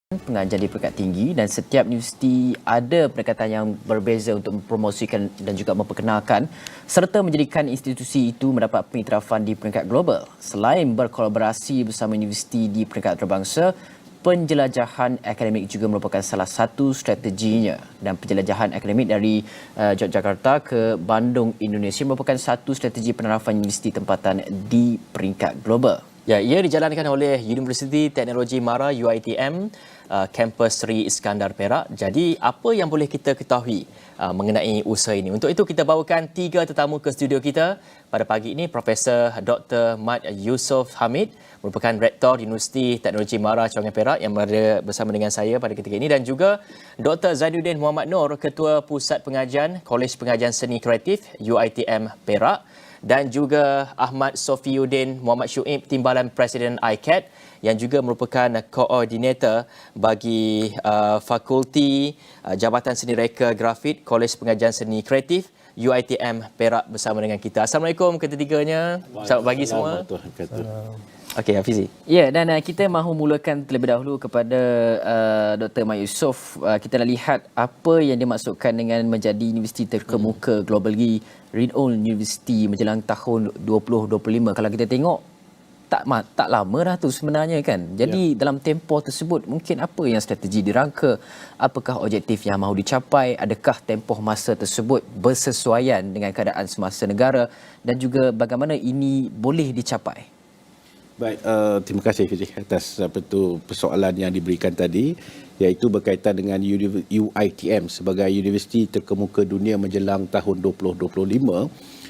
Pengajar di peringkat tinggi dan setiap universiti ada pendekatan yang berbeza untuk mempromosikan dan juga memperkenalkan serta menjadikan institusi itu mendapat pengiktirafan di peringkat global. Selain berkolaborasi bersama universiti di peringkat antarabangsa, penjelajahan akademik juga merupakan salah satu strateginya dan penjelajahan akademik dari Yogyakarta ke Bandung, Indonesia merupakan satu strategi penerapan universiti tempatan di peringkat global. Ya, ia dijalankan oleh Universiti Teknologi Mara UiTM, kampus Sri Iskandar Perak. Jadi, apa yang boleh kita ketahui mengenai usaha ini? Untuk itu, kita bawakan 3 tetamu ke studio kita. Pada pagi ini, Profesor Dr. Mat Yusof Hamid, merupakan Rektor Universiti Teknologi Mara Cawangan Perak yang berada bersama dengan saya pada ketika ini, dan juga Dr. Zainuddin Muhammad Noor, Ketua Pusat Pengajian Kolej Pengajian Seni Kreatif UiTM Perak, dan juga Ahmad Sofiuddin Muhammad Syuib, Timbalan Presiden ICAT, yang juga merupakan koordinator bagi Fakulti Jabatan Seni Reka Grafit Kolej Pengajian Seni Kreatif UiTM Perak bersama dengan kita. Assalamualaikum ketiga-tiganya. Selamat pagi semua. Okey, Hafizi. Ya, dan kita mahu mulakan terlebih dahulu kepada Dr. Mat Yusof. Kita nak lihat apa yang dimaksudkan dengan menjadi universiti terkemuka globally renowned university menjelang tahun 2025. Kalau kita tengok tak lama dah tu sebenarnya kan. Jadi dalam tempoh tersebut mungkin apa yang strategi dirangka, apakah objektif yang mahu dicapai, adakah tempoh masa tersebut bersesuaian dengan keadaan semasa negara dan juga bagaimana ini boleh dicapai. Baik, terima kasih Fizik atas persoalan yang diberikan tadi, iaitu berkaitan dengan UiTM sebagai universiti terkemuka dunia menjelang tahun 2025.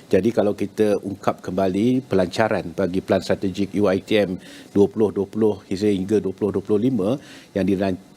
Jadi kalau kita ungkap kembali pelancaran bagi Pelan Strategik UiTM 2020 hingga 2025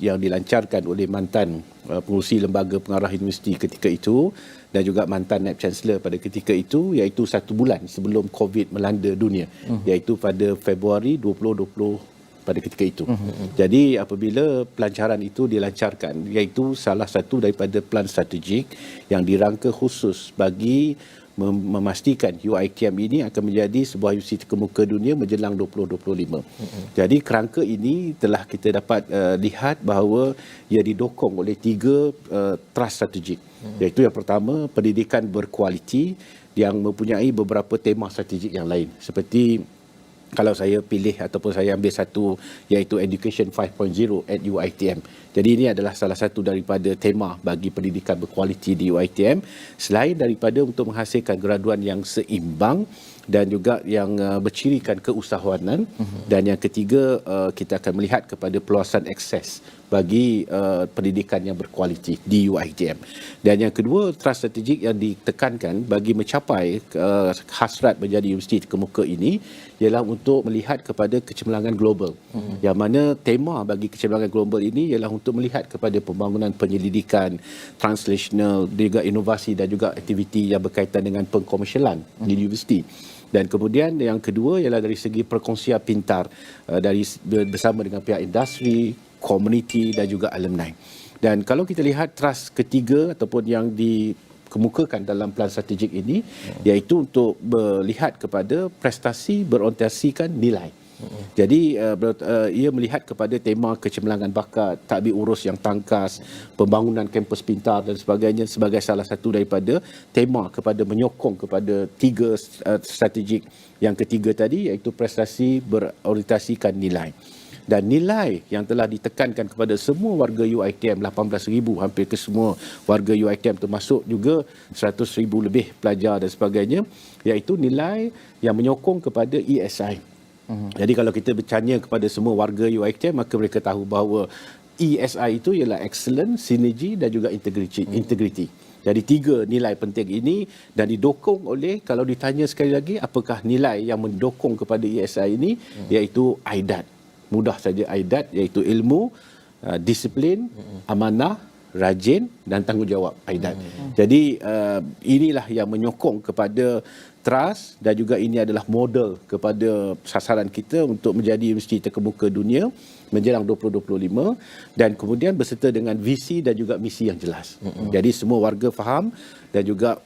yang dilancarkan oleh mantan pengurusi Lembaga Pengarah Universiti ketika itu dan juga mantan Naib Chancellor pada ketika itu, iaitu 1 bulan sebelum COVID melanda dunia, iaitu pada Februari 2020 pada ketika itu. Jadi apabila pelancaran itu dilancarkan, iaitu salah satu daripada pelan strategik yang dirangka khusus bagi memastikan UiTM ini akan menjadi sebuah universiti terkemuka dunia menjelang 2025. Jadi kerangka ini telah kita dapat lihat bahawa ia didokong oleh 3 trust strategik. Iaitu yang pertama, pendidikan berkualiti yang mempunyai beberapa tema strategik yang lain. Seperti kalau saya pilih ataupun saya ambil satu, iaitu Education 5.0 at UiTM. Jadi ini adalah salah satu daripada tema bagi pendidikan berkualiti di UiTM, selain daripada untuk menghasilkan graduan yang seimbang dan juga yang bercirikan keusahawanan. Dan yang ketiga, kita akan melihat kepada peluasan akses bagi pendidikan yang berkualiti di UiTM. Dan yang kedua, trust strategik yang ditekankan bagi mencapai hasrat menjadi universiti terkemuka ini ialah untuk melihat kepada kecemerlangan global. Yang mana tema bagi kecemerlangan global ini ialah untuk melihat kepada pembangunan penyelidikan, translational, juga inovasi dan juga aktiviti yang berkaitan dengan pengkomersialan di universiti. Dan kemudian yang kedua ialah dari segi perkongsian pintar bersama dengan pihak industri, komuniti dan juga alumni. Dan kalau kita lihat trust ketiga ataupun yang dikemukakan dalam pelan strategik ini, iaitu untuk melihat kepada prestasi berorientasikan nilai. Jadi ia melihat kepada tema kecemerlangan bakat, tadbir urus yang tangkas, pembangunan kampus pintar dan sebagainya sebagai salah satu daripada tema kepada menyokong kepada 3 strategik yang ketiga tadi, iaitu prestasi berorientasikan nilai. Dan nilai yang telah ditekankan kepada semua warga UiTM, 18,000 hampir ke semua warga UiTM, termasuk juga 100,000 lebih pelajar dan sebagainya, iaitu nilai yang menyokong kepada ESI. Jadi kalau kita bertanya kepada semua warga UiTM, maka mereka tahu bahawa ESI itu ialah excellence, sinergi dan juga integrity. Jadi 3 nilai penting ini dan didokong oleh, kalau ditanya sekali lagi, apakah nilai yang mendokong kepada ESI ini, iaitu AIDAT. Mudah saja AIDAT, iaitu ilmu, disiplin, amanah rajin dan tanggungjawab Aidan. Jadi inilah yang menyokong kepada trust dan juga ini adalah model kepada sasaran kita untuk menjadi universiti terkemuka dunia menjelang 2025 dan kemudian berserta dengan visi dan juga misi yang jelas. Jadi semua warga faham dan juga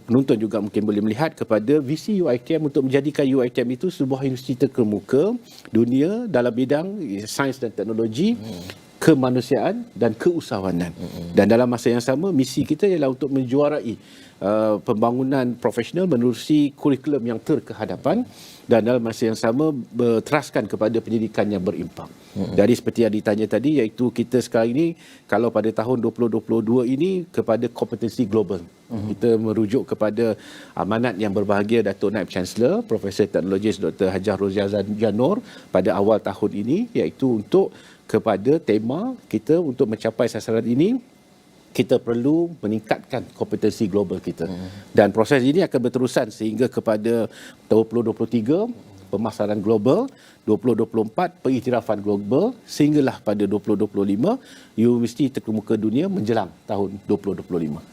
penonton juga mungkin boleh melihat kepada visi UiTM untuk menjadikan UiTM itu sebuah universiti terkemuka dunia dalam bidang sains dan teknologi, kemanusiaan dan keusahawanan. Dan dalam masa yang sama misi kita ialah untuk menjuarai pembangunan profesional menerusi kurikulum yang terkehadapan dan dalam masa yang sama berteraskan kepada pendidikan yang berimpang. Jadi seperti yang ditanya tadi iaitu kita sekarang ini kalau pada tahun 2022 ini kepada kompetensi global. Kita merujuk kepada amanat yang berbahagia Datuk Naib Chancellor Profesor Teknologis Dr. Hajah Rozia Janor pada awal tahun ini iaitu untuk kepada tema kita untuk mencapai sasaran ini kita perlu meningkatkan kompetensi global kita. Dan proses ini akan berterusan sehingga kepada 2023 pemasaran global, 2024 pengiktirafan global sehinggalah pada 2025 universiti terkemuka dunia menjelang tahun 2025.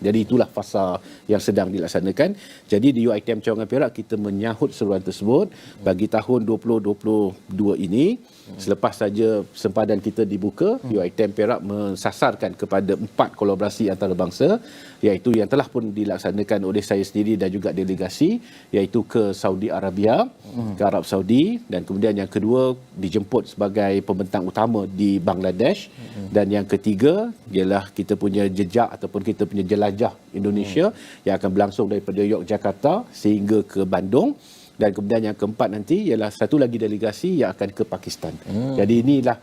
Jadi itulah fasa yang sedang dilaksanakan. Jadi di UiTM Cawangan Perak kita menyahut seruan tersebut bagi tahun 2022 ini. Selepas saja sempadan kita dibuka, UiTM Perak mensasarkan kepada 4 kolaborasi antarabangsa iaitu yang telah pun dilaksanakan oleh saya sendiri dan juga delegasi iaitu ke Saudi Arabia, ke Arab Saudi dan kemudian yang kedua dijemput sebagai pembentang utama di Bangladesh dan yang ketiga ialah kita punya jejak ataupun kita punya jelajah Indonesia yang akan berlangsung daripada Yogyakarta sehingga ke Bandung. Dan kemudian yang keempat nanti ialah satu lagi delegasi yang akan ke Pakistan. Jadi inilah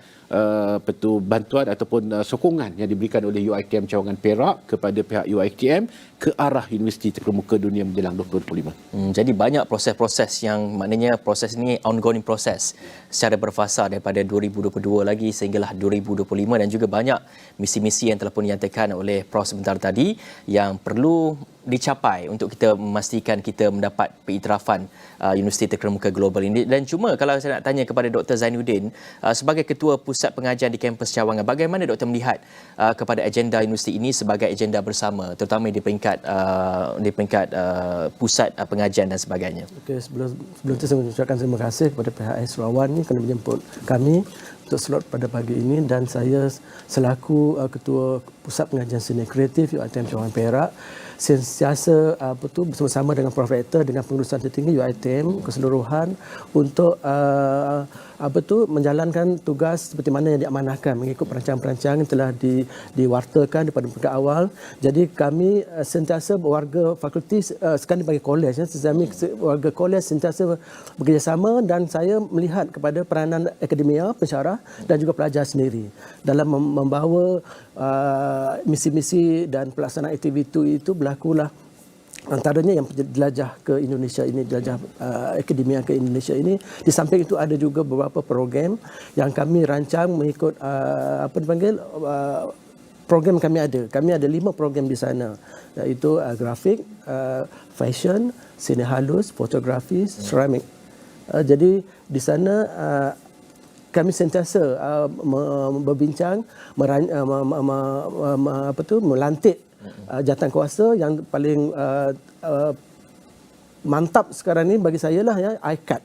bantuan ataupun sokongan yang diberikan oleh UiTM Cawangan Perak kepada pihak UiTM ke arah universiti terkemuka dunia menjelang 2025. Jadi banyak proses-proses yang maknanya proses ini ongoing proses secara berfasa daripada 2022 lagi sehinggalah 2025 dan juga banyak misi-misi yang telah pun dinyatakan oleh Prof sebentar tadi yang perlu dicapai untuk kita memastikan kita mendapat pengiktirafan universiti terkemuka global ini. Dan cuma kalau saya nak tanya kepada Dr. Zainuddin sebagai ketua pusat pengajian di kampus Cawangan, bagaimana Dr. melihat kepada agenda universiti ini sebagai agenda bersama terutama di peringkat pusat pengajian dan sebagainya. Okey, sebelum itu saya mengucapkan terima kasih kepada pihak Sarawak ni kerana menjemput kami untuk slot pada pagi ini dan saya selaku ketua pusat pengajian seni kreatif UiTM Cawangan Perak sentiasa bersama-sama dengan Prof Rektor dengan pengurusan tertinggi UiTM keseluruhan untuk menjalankan tugas seperti mana yang diamanahkan mengikut perancangan-perancangan yang telah diwartakan daripada peringkat awal. Jadi kami sentiasa warga fakulti sekarang dipanggil kolej warga kolej sentiasa bekerjasama dan saya melihat kepada peranan akademia, pensyarah dan juga pelajar sendiri dalam membawa misi-misi dan pelaksanaan aktiviti itu berlakulah antaranya yang jelajah ke Indonesia ini, jelajah akademia ke Indonesia ini. Di samping itu ada juga beberapa program yang kami rancang mengikut program kami ada. Kami ada 5 program di sana iaitu grafik, fashion, seni halus, fotografi, ceramik. Jadi di sana kami sentiasa berbincang melantik jawatankuasa yang paling mantap sekarang ni bagi saya lah ICAD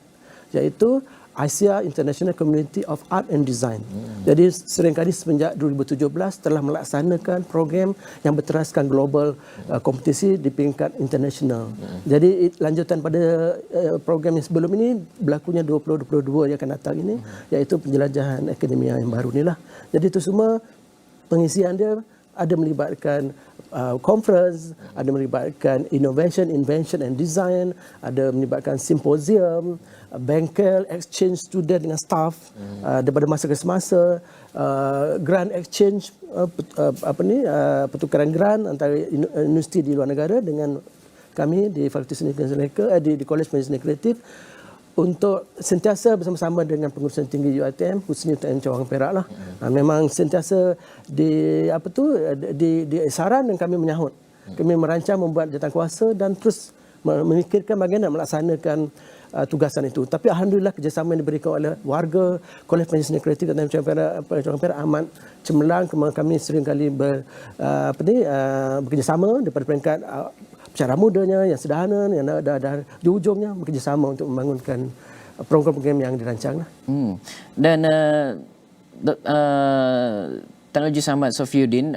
iaitu Asia International Community of Art and Design. Jadi seringkali semenjak 2017 telah melaksanakan program yang berteraskan global kompetisi di peringkat international. Jadi lanjutan pada program yang sebelum ini berlakunya 2022 yang akan datang ini iaitu penjelajahan akademia yang baru ni lah. Jadi itu semua pengisian dia ada melibatkan conference, ada melibatkan innovation, invention and design, ada melibatkan simposium, bengkel, exchange student dengan staff daripada masa ke semasa, grant exchange, pertukaran grant antara universiti di luar negara dengan kami di Fakulti Seni di Kolej Seni Kreatif untuk sentiasa bersama-sama dengan pengurusan tinggi UiTM khususnya UiTM Cawangan Perak lah. Memang sentiasa di saran dan kami menyahut. Kami merancang membuat jawatankuasa dan terus memikirkan bagaimana melaksanakan tugasan itu. Tapi alhamdulillah kerjasama yang diberikan oleh warga, Kolej Penyiaran Seni Kreatif dan Pelancongan Perak amat cemerlang. Kami seringkali bekerjasama daripada peringkat cara mudanya, yang sederhana, yang dah di ujungnya bekerjasama untuk membangunkan program-program yang dirancang. Dan Tan Haji Samad Sofiuddin,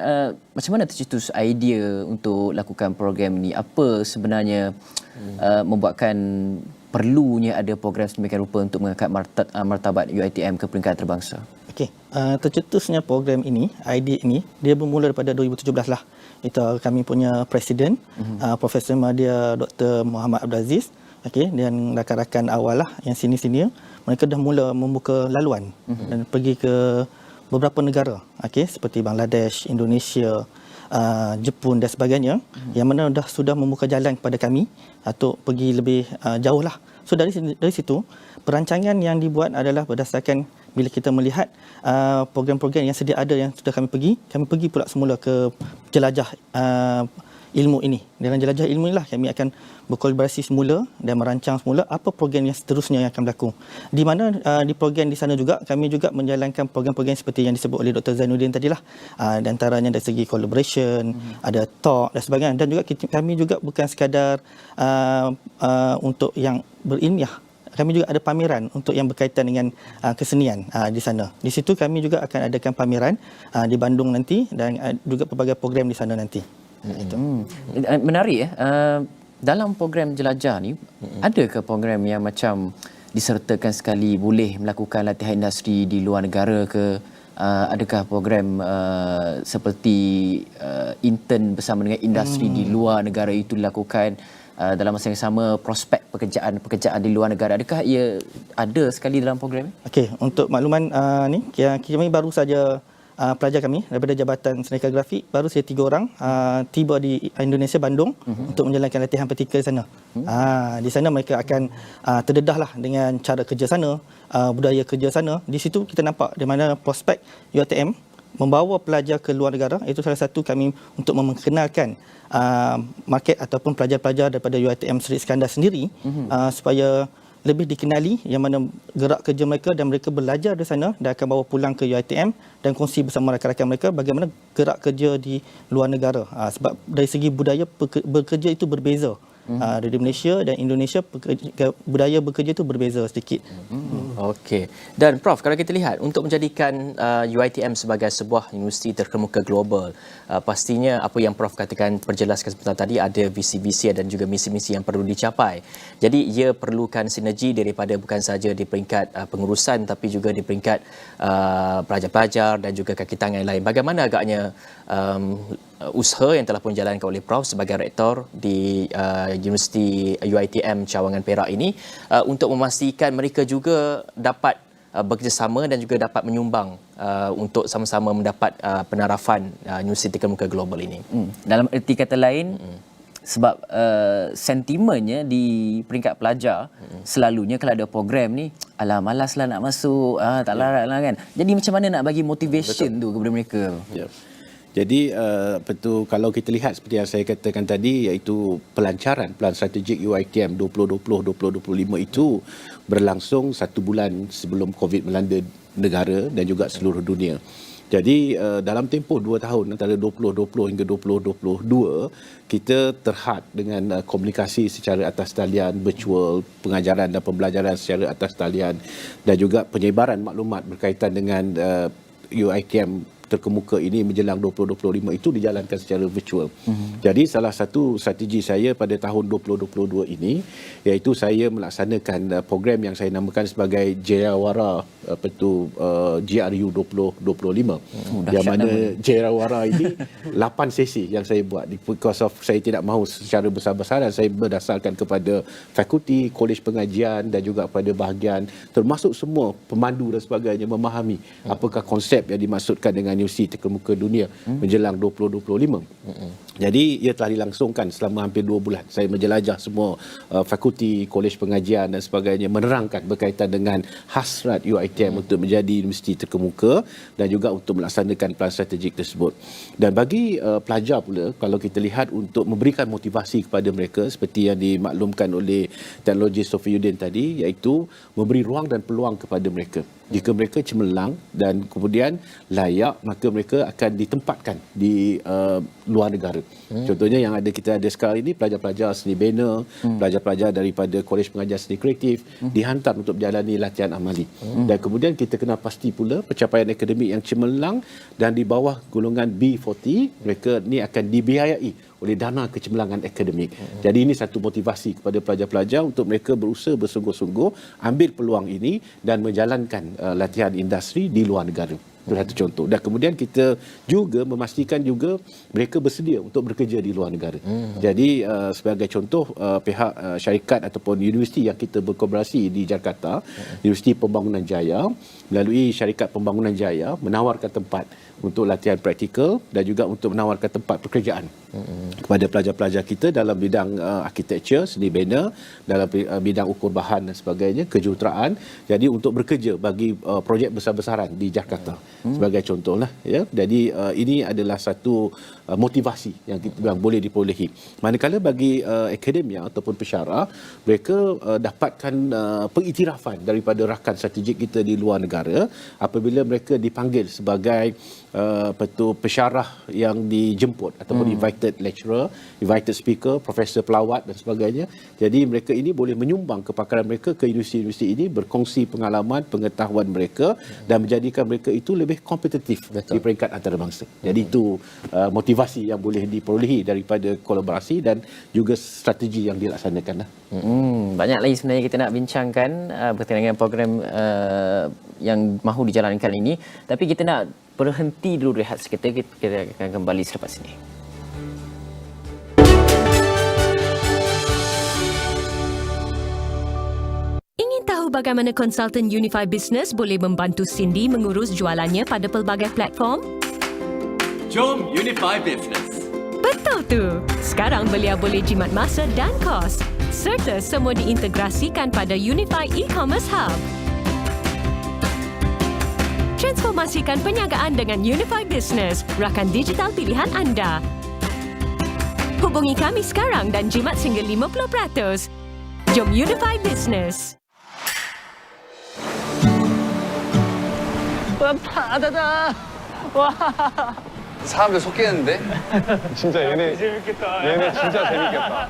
macam mana tercetus idea untuk lakukan program ni? Apa sebenarnya membuatkan perlunya ada program sedemikian rupa untuk mengangkat martabat UiTM ke peringkat antarabangsa? Okey, tercetusnya program ini, idea ini, dia bermula daripada 2017 lah. Itu kami punya presiden, Profesor Madya Dr. Muhammad Abdul Aziz, okey, dan rakan-rakan awal lah yang senior-senior, mereka dah mula membuka laluan dan pergi ke beberapa negara, okey, seperti Bangladesh, Indonesia, Jepun dan sebagainya, yang mana sudah membuka jalan kepada kami untuk pergi lebih jauh lah. So dari situ, perancangan yang dibuat adalah berdasarkan bila kita melihat program-program yang sedia ada yang sudah kami pergi pula semula ke jelajah ilmu ini. Dalam jelajah ilmu inilah kami akan berkolaborasi semula dan merancang semula apa program yang seterusnya yang akan berlaku. Di mana di program di sana juga kami juga menjalankan program-program seperti yang disebut oleh Dr. Zainuddin tadilah. Di antaranya dari segi collaboration, ada talk dan sebagainya, dan juga kami juga bukan sekadar untuk yang berilmiah. Kami juga ada pameran untuk yang berkaitan dengan kesenian di sana. Di situ kami juga akan adakan pameran di Bandung nanti dan juga pelbagai program di sana nanti. Menarik ya. Dalam program jelajah ni, adakah program yang macam disertakan sekali boleh melakukan latihan industri di luar negara ke? Adakah program seperti intern bersama dengan industri di luar negara itu dilakukan? Dalam masa yang sama, prospek pekerjaan di luar negara, adakah ia ada sekali dalam program ini? Okey, untuk makluman ni, kami baru saja pelajar kami daripada Jabatan Seni Kaligrafi baru saja 3 orang tiba di Indonesia, Bandung, untuk menjalankan latihan praktikal di sana. Di sana mereka akan terdedahlah dengan cara kerja sana, budaya kerja sana. Di situ kita nampak di mana prospek UiTM membawa pelajar ke luar negara. Itu salah satu kami untuk memperkenalkan market ataupun pelajar-pelajar daripada UiTM Sri Iskandar sendiri, supaya lebih dikenali yang mana gerak kerja mereka, dan mereka belajar di sana dan akan bawa pulang ke UiTM dan kongsi bersama rakan-rakan mereka bagaimana gerak kerja di luar negara. Sebab dari segi budaya bekerja itu berbeza. Dari Malaysia dan Indonesia, budaya bekerja itu berbeza sedikit. Okey. Dan Prof, kalau kita lihat untuk menjadikan UiTM sebagai sebuah universiti terkemuka global, pastinya apa yang Prof katakan, perjelaskan sebentar tadi, ada visi-visi dan juga misi-misi yang perlu dicapai. Jadi ia perlukan sinergi daripada bukan saja di peringkat pengurusan tapi juga di peringkat pelajar-pelajar dan juga kaki tangan yang lain. Bagaimana agaknya usaha yang telah pun dijalankan oleh Prof sebagai rektor di Universiti UiTM Cawangan Perak ini untuk memastikan mereka juga dapat bekerjasama dan juga dapat menyumbang untuk sama-sama mendapat penarafan Universiti Terkemuka Global ini. Dalam erti kata lain, sebab sentimennya di peringkat pelajar selalunya kalau ada program ni, alah malaslah nak masuk, tak larat lah kan. Jadi macam mana nak bagi motivation tu kepada mereka? Jadi kalau kita lihat seperti yang saya katakan tadi, iaitu pelancaran Pelan Strategik UiTM 2020-2025 itu berlangsung 1 bulan sebelum COVID melanda negara dan juga seluruh dunia. Jadi dalam tempoh 2 tahun antara 2020 hingga 2022, kita terhad dengan komunikasi secara atas talian, virtual, pengajaran dan pembelajaran secara atas talian, dan juga penyebaran maklumat berkaitan dengan UiTM terkemuka ini menjelang 2025 itu dijalankan secara virtual. Jadi salah satu strategi saya pada tahun 2022 ini iaitu saya melaksanakan program yang saya namakan sebagai Jayawara GRU 2025. Yang mana Jayawara ini 8 sesi yang saya buat, because of saya tidak mahu secara besar-besaran, saya berdasarkan kepada fakulti, kolej pengajian dan juga kepada bahagian termasuk semua pemandu dan sebagainya memahami apakah konsep yang dimaksudkan dengan dengan universiti terkemuka dunia menjelang 2025. Jadi ia telah dilangsungkan selama hampir 2 bulan. Saya menjelajah semua fakulti, kolej pengajian dan sebagainya, menerangkan berkaitan dengan hasrat UiTM untuk menjadi universiti terkemuka dan juga untuk melaksanakan pelan strategik tersebut. Dan bagi pelajar pula, kalau kita lihat untuk memberikan motivasi kepada mereka seperti yang dimaklumkan oleh teknologis Sofiyuddin tadi, iaitu memberi ruang dan peluang kepada mereka. Jika mereka cemerlang dan kemudian layak, maka mereka akan ditempatkan di luar negara. Contohnya yang kita ada sekarang ini, pelajar-pelajar seni bina, pelajar-pelajar daripada Kolej Pengajian Seni Kreatif dihantar untuk menjalani latihan amali. Dan kemudian kita kena pasti pula pencapaian akademik yang cemerlang dan di bawah golongan B40, mereka ni akan dibiayai oleh dana kecemerlangan akademik. Jadi ini satu motivasi kepada pelajar-pelajar untuk mereka berusaha bersungguh-sungguh ambil peluang ini dan menjalankan latihan industri di luar negara. Itu satu contoh. Dan kemudian kita juga memastikan juga mereka bersedia untuk bekerja di luar negara. Jadi sebagai contoh, pihak syarikat ataupun universiti yang kita berkolaborasi di Jakarta, Universiti Pembangunan Jaya, melalui syarikat Pembangunan Jaya menawarkan tempat untuk latihan praktikal dan juga untuk menawarkan tempat pekerjaan kepada pelajar-pelajar kita dalam bidang arkitektur, seni bina, dalam bidang ukur bahan dan sebagainya, kejuruteraan. Jadi untuk bekerja bagi projek besar-besaran di Jakarta sebagai contohlah, ya. Jadi ini adalah satu motivasi yang boleh diperolehi. Manakala bagi akademia ataupun pensyarah, mereka dapatkan pengiktirafan daripada rakan strategik kita di luar negara apabila mereka dipanggil sebagai pensyarah yang dijemput ataupun invited lecturer, invited speaker, profesor pelawat dan sebagainya. Jadi mereka ini boleh menyumbang kepakaran mereka ke universiti-universiti ini, berkongsi pengalaman, pengetahuan mereka dan menjadikan mereka itu lebih kompetitif di peringkat antarabangsa. Jadi itu motivasi yang boleh diperolehi daripada kolaborasi dan juga strategi yang dilaksanakan. Banyak lagi sebenarnya kita nak bincangkan berkaitan dengan program yang mahu dijalankan ini, tapi kita nak berhenti dulu, rehat seketika. Kita akan kembali selepas ini. Ingin tahu bagaimana konsultan Unify Business boleh membantu Cindy mengurus jualannya pada pelbagai platform? Jom Unify Business. Betul tu! Sekarang beliau boleh jimat masa dan kos, serta semua diintegrasikan pada Unify E-Commerce Hub. Transformasikan perniagaan dengan Unify Business, rakan digital pilihan anda. Hubungi kami sekarang dan jimat sehingga 50%. Jom Unify Business. 大大大와 사람들 속겠는데? 진짜 얘네 진짜 재밌겠다.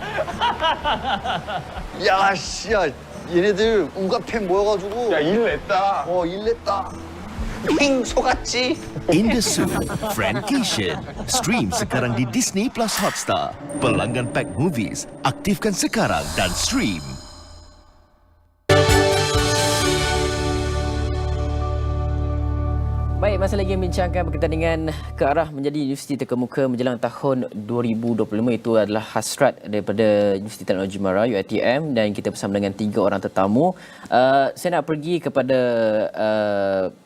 야, 씨, 야, 얘네들 우가팬 모여가지고. 야, 일 냈다. 일 냈다. 핑 속았지? Indesu, Frankation. Stream sekarang di Disney Plus Hotstar. Pelanggan Pack Movies, aktifkan sekarang dan stream. Baik, masih lagi membincangkan berkaitan dengan ke arah menjadi universiti terkemuka menjelang tahun 2025. Itu adalah hasrat daripada Universiti Teknologi Mara UiTM dan kita bersama dengan 3 orang tetamu. Saya nak pergi kepada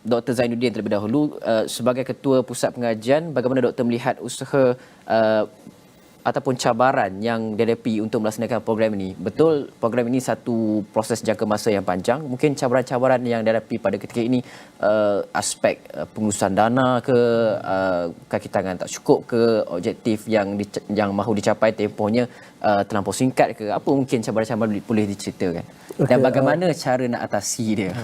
Dr. Zainuddin terlebih dahulu. Sebagai Ketua Pusat Pengajian, bagaimana Dr. melihat usaha ataupun cabaran yang dihadapi untuk melaksanakan program ini? Betul, program ini satu proses jangka masa yang panjang. Mungkin cabaran-cabaran yang dihadapi pada ketika ini aspek pengurusan dana ke, kaki tangan tak cukup ke, objektif yang mahu dicapai tempohnya terlampau singkat ke, apa mungkin cabaran-cabaran boleh diceritakan? Dan bagaimana cara nak atasi dia?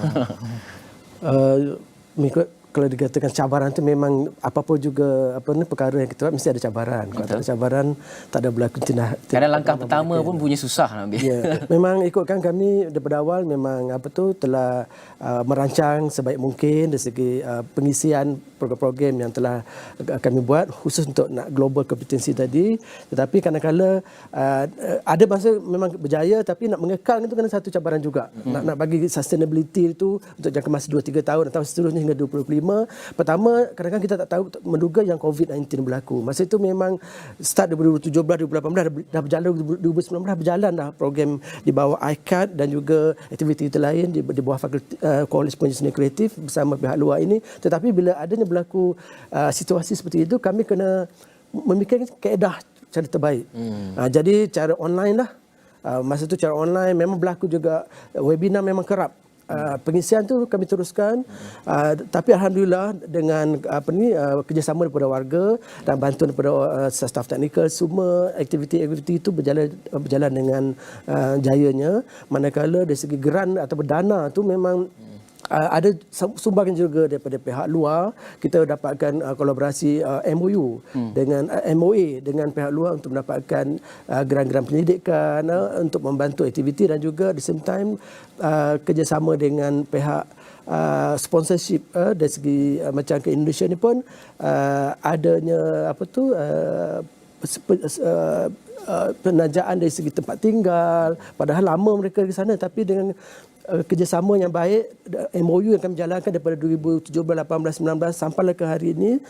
Mengikut kalau dikatakan cabaran itu memang apa-apa juga perkara yang kita buat mesti ada cabaran. Kalau tak ada cabaran, tak ada berlaku tindak. Kadang langkah pertama pun punya susah nak ambil. Ya, memang ikutkan kami daripada awal memang telah merancang sebaik mungkin dari segi pengisian program-program yang telah kami buat khusus untuk nak global kompetensi tadi. Tetapi kadang-kadang ada masa memang berjaya, tapi nak mengekang itu kena satu cabaran juga. Nak bagi sustainability itu untuk jangka masa 2-3 tahun atau seterusnya hingga 2025 2005. Pertama, kadang-kadang kita tak tahu menduga yang COVID-19 berlaku. Masa itu memang start 2017, 2018 dah berjalan, 2019 berjalan dah program di bawah ICAT dan juga aktiviti lain di bawah Fakulti Kolej Pengujian Seni Kreatif bersama pihak luar ini. Tetapi bila adanya berlaku situasi seperti itu, kami kena memikirkan kaedah cara terbaik. Jadi cara online lah. Masa tu cara online memang berlaku juga, webinar memang kerap. Pengisian tu kami teruskan, tapi alhamdulillah dengan kerjasama daripada warga dan bantuan daripada staf teknikal, semua aktiviti itu berjalan dengan jayanya. Manakala dari segi geran atau dana tu memang ada sumbangan juga daripada pihak luar. Kita dapatkan kolaborasi MOU dengan MOA dengan pihak luar untuk mendapatkan geran-geran pendidikan untuk membantu aktiviti, dan juga the same time kerjasama dengan pihak sponsorship dari segi macam ke Indonesia ni pun adanya penajaan dari segi tempat tinggal, padahal lama mereka di sana, tapi dengan kerjasama yang baik, MOU yang kami jalankan daripada 2017, 18, 19 sampailah ke hari ini,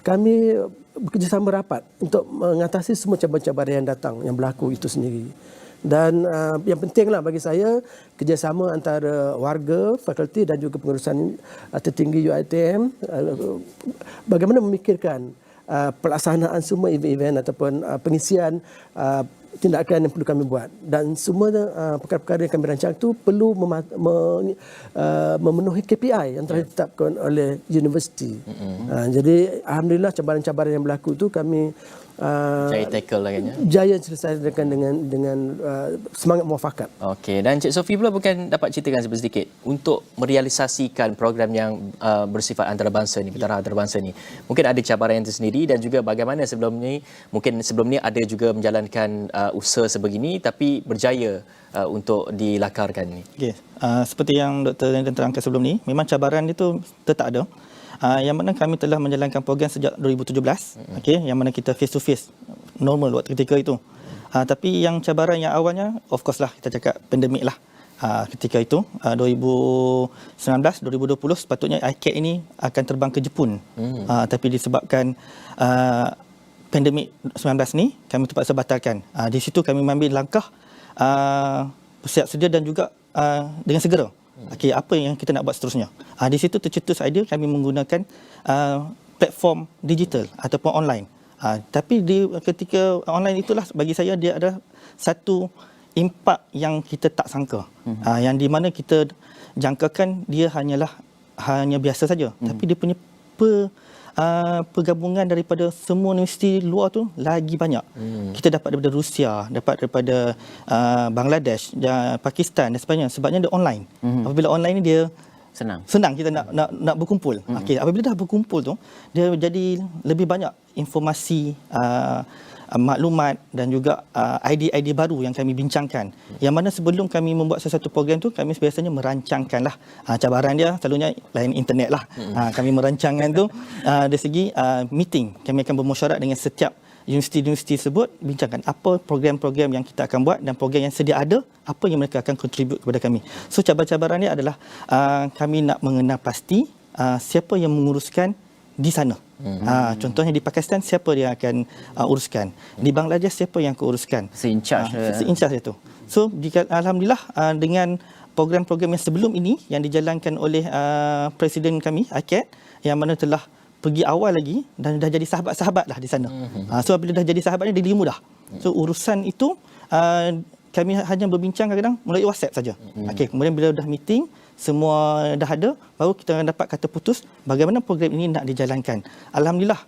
kami bekerjasama rapat untuk mengatasi semua cabaran-cabaran yang datang, yang berlaku itu sendiri. Dan yang pentinglah bagi saya, kerjasama antara warga, fakulti dan juga pengurusan tertinggi UiTM, bagaimana memikirkan pelaksanaan semua event-event ataupun pengisian tindakan yang perlu kami buat, dan semua perkara-perkara yang kami rancang itu perlu memenuhi KPI yang telah ditetapkan oleh universiti. Jadi alhamdulillah cabaran-cabaran yang berlaku itu kami Jaya tackle lah kan ya. Jaya selesaikan dengan semangat muafakat. Okey, dan Cik Sophie pula bukan dapat ceritakan sedikit untuk merealisasikan program yang bersifat antarabangsa ni, pentaraf antarabangsa ni. Mungkin ada cabaran yang tersendiri, dan juga bagaimana sebelum ni ada juga menjalankan usaha sebegini tapi berjaya untuk dilakarkan ni. Okey, seperti yang Dr. Randon terangkan sebelum ni, memang cabaran itu tetap ada. Yang mana kami telah menjalankan program sejak 2017, okey, yang mana kita face to face normal waktu ketika itu. Tapi yang cabaran yang awalnya, of course lah, kita cakap pandemik lah. Ketika itu 2019, 2020 sepatutnya ICAT ini akan terbang ke Jepun. Tapi disebabkan pandemik 19 ni, kami terpaksa batalkan. Di situ kami mengambil langkah bersiap sedia dan juga dengan segera. Okey, apa yang kita nak buat seterusnya? Di situ tercetus idea kami menggunakan platform digital ataupun online. Tapi ketika online itulah bagi saya dia ada satu impak yang kita tak sangka. Yang di mana kita jangkakan dia hanya biasa saja. Tapi dia punya pergabungan daripada semua universiti luar tu lagi banyak. Kita dapat daripada Rusia, dapat daripada Bangladesh, Pakistan dan sebagainya, sebabnya dia online. Apabila online ni dia senang kita nak berkumpul. Okey, apabila dah berkumpul tu, dia jadi lebih banyak informasi, maklumat dan juga idea-idea baru yang kami bincangkan. Yang mana sebelum kami membuat sesuatu program tu, kami biasanya merancangkanlah. Cabaran dia selalunya lain internet lah. Kami merancangkan tu dari segi meeting. Kami akan bermusyawarah dengan setiap universiti-universiti tersebut, bincangkan apa program-program yang kita akan buat dan program yang sedia ada, apa yang mereka akan contribute kepada kami. So cabaran-cabaran dia adalah kami nak mengenal pasti siapa yang menguruskan di sana. Contohnya di Pakistan, siapa dia akan uruskan. Di Bangladesh, siapa yang akan uruskan. In charge itu. So alhamdulillah dengan program-program yang sebelum ini yang dijalankan oleh Presiden kami, ICAT, yang mana telah pergi awal lagi dan dah jadi sahabat-sahabat lah di sana. So bila dah jadi sahabat ni, dia mudah. So urusan itu kami hanya berbincang kadang-kadang melalui WhatsApp saja. Okey, kemudian bila dah meeting, semua dah ada, baru kita dapat kata putus bagaimana program ini nak dijalankan. Alhamdulillah,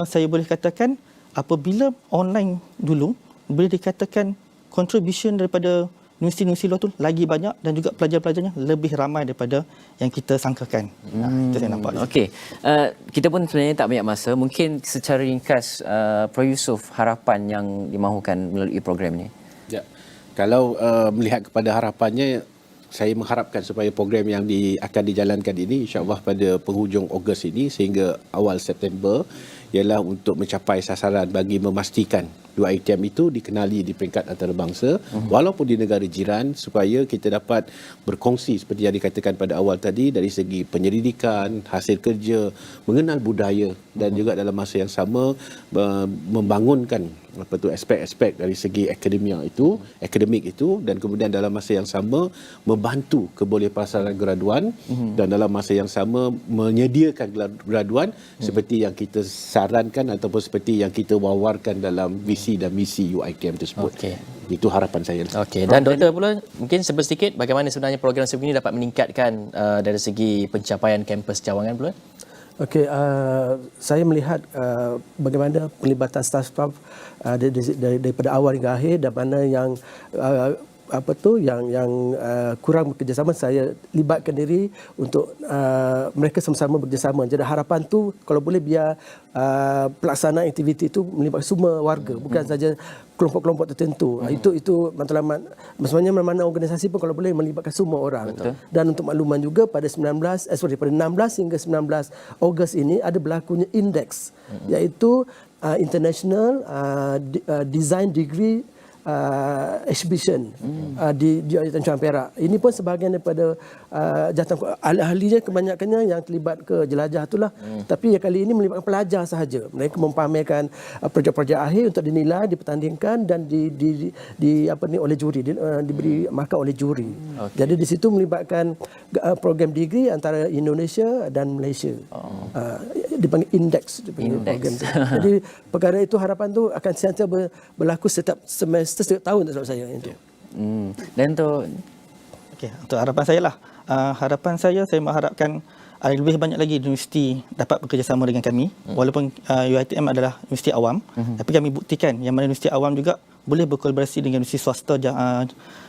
saya boleh katakan apabila online dulu, boleh dikatakan contribution daripada universiti-universiti luar tu lagi banyak, dan juga pelajar-pelajarnya lebih ramai daripada yang kita sangkakan. Itu saya nampak. Okey, kita pun sebenarnya tak banyak masa. Mungkin secara ringkas, Prof Yusof, harapan yang dimahukan melalui program ni. Ya. Kalau melihat kepada harapannya, saya mengharapkan supaya program yang akan dijalankan ini insya-Allah pada penghujung Ogos ini sehingga awal September ialah untuk mencapai sasaran bagi memastikan UiTM itu dikenali di peringkat antarabangsa walaupun di negara jiran, supaya kita dapat berkongsi seperti yang dikatakan pada awal tadi dari segi penyelidikan, hasil kerja, mengenal budaya dan juga dalam masa yang sama membangunkan aspek-aspek dari segi akademik itu dan kemudian dalam masa yang sama membantu kebolehpasaran graduan dan dalam masa yang sama menyediakan graduan seperti yang kita sarankan ataupun seperti yang kita wawarkan dalam visi dan misi UiTM tersebut. Itu harapan saya. Okey, dan Doktor pula mungkin sedikit bagaimana sebenarnya program sebegini dapat meningkatkan dari segi pencapaian kampus Cawangan pula? Okey, saya melihat bagaimana pelibatan staf-staf daripada awal hingga akhir dan mana yang yang kurang bekerjasama, saya libatkan diri untuk mereka sama-sama bekerjasama. Jadi harapan tu kalau boleh biar pelaksanaan aktiviti itu melibatkan semua warga, bukan saja kelompok-kelompok tertentu. Itu matlamat. Maksudnya mana organisasi pun kalau boleh melibatkan semua orang. Betul. Dan untuk makluman juga pada 16 hingga 19 Ogos ini ada berlakunya indeks iaitu International Design Degree exhibition di UiTM Cawangan Perak. Ini pun sebahagian daripada jawatan ahli-ahlinya kebanyakannya yang terlibat ke jelajah itulah. Tapi kali ini melibatkan pelajar sahaja. Mereka mempamerkan projek-projek akhir untuk dinilai, dipertandingkan dan oleh juri, diberi markah oleh juri. Jadi di situ melibatkan program degree antara Indonesia dan Malaysia. Dipanggil indeks program itu. Jadi perkara itu harapan tu akan sentiasa berlaku setiap semester, setiap tahun tak salah saya itu. Dan untuk untuk harapan saya lah. Harapan saya mengharapkan lebih banyak lagi universiti dapat bekerjasama dengan kami. Walaupun UiTM adalah universiti awam, tapi kami buktikan yang mana universiti awam juga boleh berkolaborasi dengan universiti swasta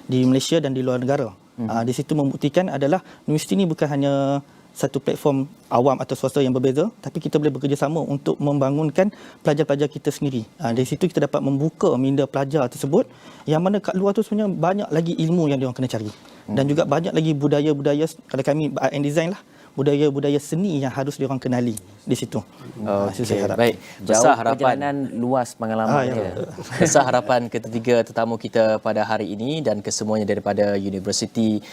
di Malaysia dan di luar negara. Di situ membuktikan adalah universiti ini bukan hanya satu platform awam atau swasta yang berbeza, tapi kita boleh bekerjasama untuk membangunkan pelajar-pelajar kita sendiri. Dari situ kita dapat membuka minda pelajar tersebut yang mana kat luar tu sebenarnya banyak lagi ilmu yang diorang kena cari. Dan juga banyak lagi budaya-budaya, kalau kami art and design lah, budaya-budaya seni yang harus diorang kenali di situ. Saya harap. Baik, besar harapan, luas pengalaman besar harapan ketiga tetamu kita pada hari ini dan kesemuanya daripada Universiti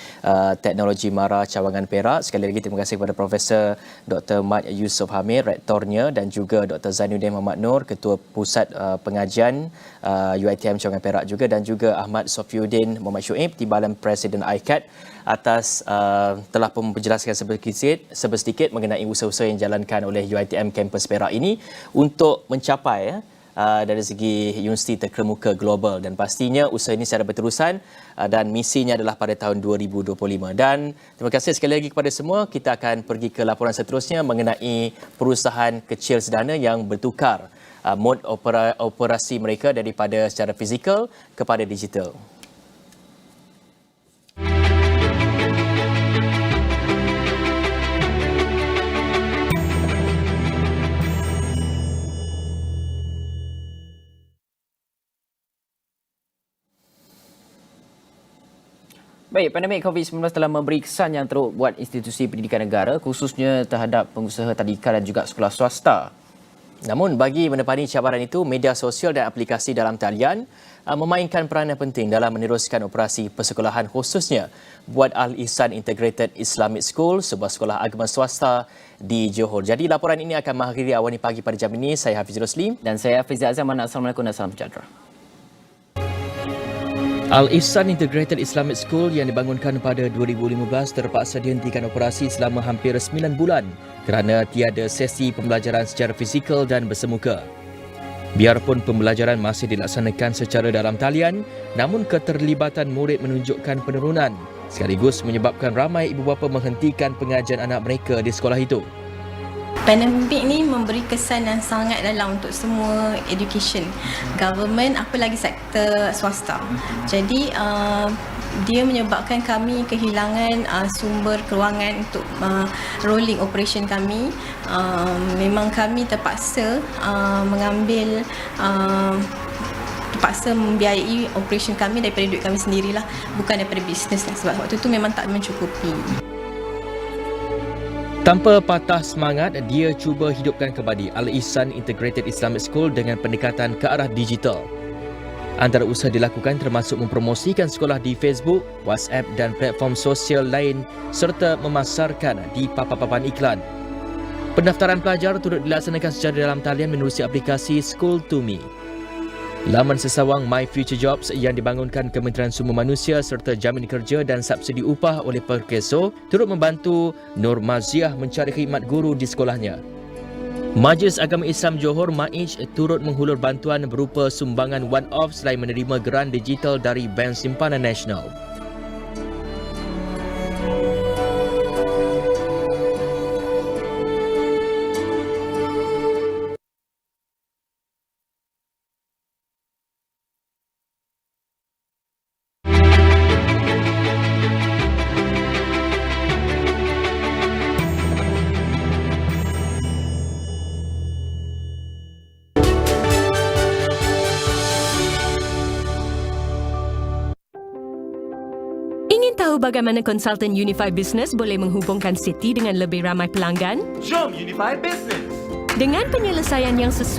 Teknologi MARA Cawangan Perak. Sekali lagi terima kasih kepada Profesor Dr. Mat Yusof Hamid, rektornya, dan juga Dr. Zainuddin Muhammad Nur, Ketua Pusat Pengajian UiTM Cawangan Perak juga, dan juga Ahmad Sofiuddin Muhammad Syuib, Timbalan Presiden ICAT, atas telah pun menjelaskan sedikit mengenai usaha-usaha yang dijalankan oleh UiTM Kampus Perak ini untuk mencapai dari segi universiti terkemuka global, dan pastinya usaha ini secara berterusan dan misinya adalah pada tahun 2025. Dan terima kasih sekali lagi kepada semua. Kita akan pergi ke laporan seterusnya mengenai perusahaan kecil sederhana yang bertukar mod operasi mereka daripada secara fizikal kepada digital. Baik, pandemik COVID-19 telah memberi kesan yang teruk buat institusi pendidikan negara, khususnya terhadap pengusaha tadika dan juga sekolah swasta. Namun bagi menepani cabaran itu, media sosial dan aplikasi dalam talian memainkan peranan penting dalam meneruskan operasi persekolahan, khususnya buat Al-Ihsan Integrated Islamic School, sebuah sekolah agama swasta di Johor. Jadi laporan ini akan mengakhiri Awani Pagi pada jam ini. Saya Hafizul Roslim dan saya Hafiz Azam. Assalamualaikum dan salam sejahtera. Al-Ihsan Integrated Islamic School yang dibangunkan pada 2015 terpaksa dihentikan operasi selama hampir 9 bulan kerana tiada sesi pembelajaran secara fizikal dan bersemuka. Biarpun pembelajaran masih dilaksanakan secara dalam talian, namun keterlibatan murid menunjukkan penurunan sekaligus menyebabkan ramai ibu bapa menghentikan pengajian anak mereka di sekolah itu. Pandemik ni memberi kesan yang sangat dalam untuk semua education, government, apa lagi sektor swasta. Jadi dia menyebabkan kami kehilangan sumber kewangan untuk rolling operation kami. Memang kami terpaksa terpaksa membiayai operation kami daripada duit kami sendirilah, bukan daripada bisnes lah, sebab waktu tu memang tak mencukupi. Tanpa patah semangat, dia cuba hidupkan kembali Al-Ihsan Integrated Islamic School dengan pendekatan ke arah digital. Antara usaha dilakukan termasuk mempromosikan sekolah di Facebook, WhatsApp dan platform sosial lain serta memasarkan di papan-papan iklan. Pendaftaran pelajar turut dilaksanakan secara dalam talian menerusi aplikasi School to Me. Laman sesawang My Future Jobs yang dibangunkan Kementerian Sumber Manusia serta Jaminan Kerja dan Subsidi Upah oleh Perkeso turut membantu Nur Maziah mencari khidmat guru di sekolahnya. Majlis Agama Islam Johor MAIJ turut menghulur bantuan berupa sumbangan one-off selain menerima geran digital dari Bank Simpanan Nasional. Ingin tahu bagaimana konsultan Unify Business boleh menghubungkan Siti dengan lebih ramai pelanggan? Jom Unify Business. Dengan penyelesaian yang sesuai